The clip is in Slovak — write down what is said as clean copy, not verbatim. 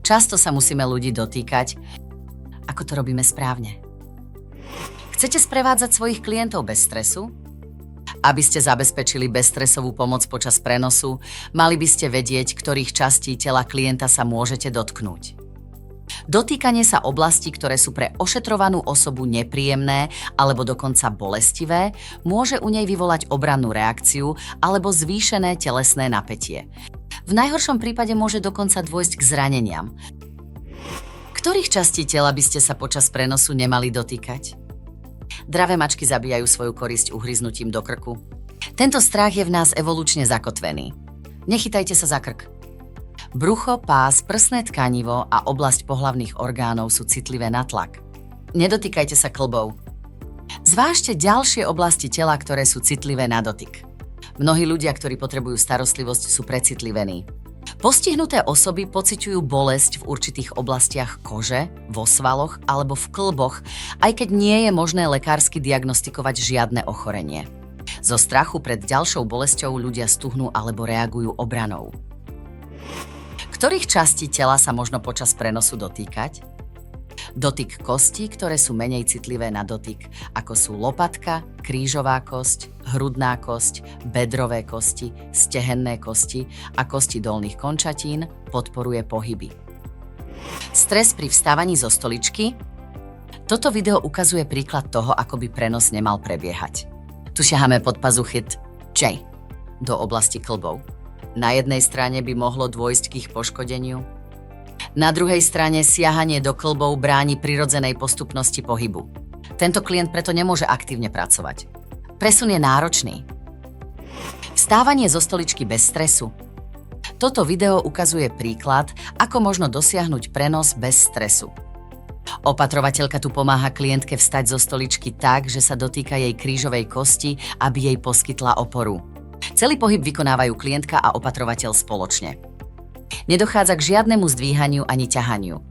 Často sa musíme ľudí dotýkať, ako to robíme správne. Chcete sprevádzať svojich klientov bez stresu? Aby ste zabezpečili bezstresovú pomoc počas prenosu, mali by ste vedieť, ktorých častí tela klienta sa môžete dotknúť. Dotýkanie sa oblastí, ktoré sú pre ošetrovanú osobu nepríjemné alebo dokonca bolestivé, môže u nej vyvolať obrannú reakciu alebo zvýšené telesné napätie. V najhoršom prípade môže dokonca dôjsť k zraneniam. Ktorých častí tela by ste sa počas prenosu nemali dotýkať? Dravé mačky zabíjajú svoju korisť uhryznutím do krku. Tento strach je v nás evolučne zakotvený. Nechytajte sa za krk. Brucho, pás, prsné tkanivo a oblasť pohlavných orgánov sú citlivé na tlak. Nedotýkajte sa kĺbov. Zvážte ďalšie oblasti tela, ktoré sú citlivé na dotyk. Mnohí ľudia, ktorí potrebujú starostlivosť, sú precitlivení. Postihnuté osoby pociťujú bolesť v určitých oblastiach kože, vo svaloch alebo v kĺboch, aj keď nie je možné lekársky diagnostikovať žiadne ochorenie. Zo strachu pred ďalšou bolesťou ľudia stuhnú alebo reagujú obranou. Ktorých častí tela sa možno počas prenosu dotýkať? Dotyk kostí, ktoré sú menej citlivé na dotyk, ako sú lopatka, krížová kosť, hrudná kosť, bedrové kosti, stehenné kosti a kosti dolných končatín, podporuje pohyby. Stres pri vstávaní zo stoličky? Toto video ukazuje príklad toho, ako by prenos nemal prebiehať. Tu siahame pod pazuchyt J do oblasti kĺbov. Na jednej strane by mohlo dôjsť k ich poškodeniu. Na druhej strane siahanie do kĺbov bráni prirodzenej postupnosti pohybu. Tento klient preto nemôže aktívne pracovať. Presun je náročný. Vstávanie zo stoličky bez stresu. Toto video ukazuje príklad, ako možno dosiahnuť prenos bez stresu. Opatrovateľka tu pomáha klientke vstať zo stoličky tak, že sa dotýka jej krížovej kosti, aby jej poskytla oporu. Celý pohyb vykonávajú klientka a opatrovateľ spoločne. Nedochádza k žiadnemu zdvíhaniu ani ťahaniu.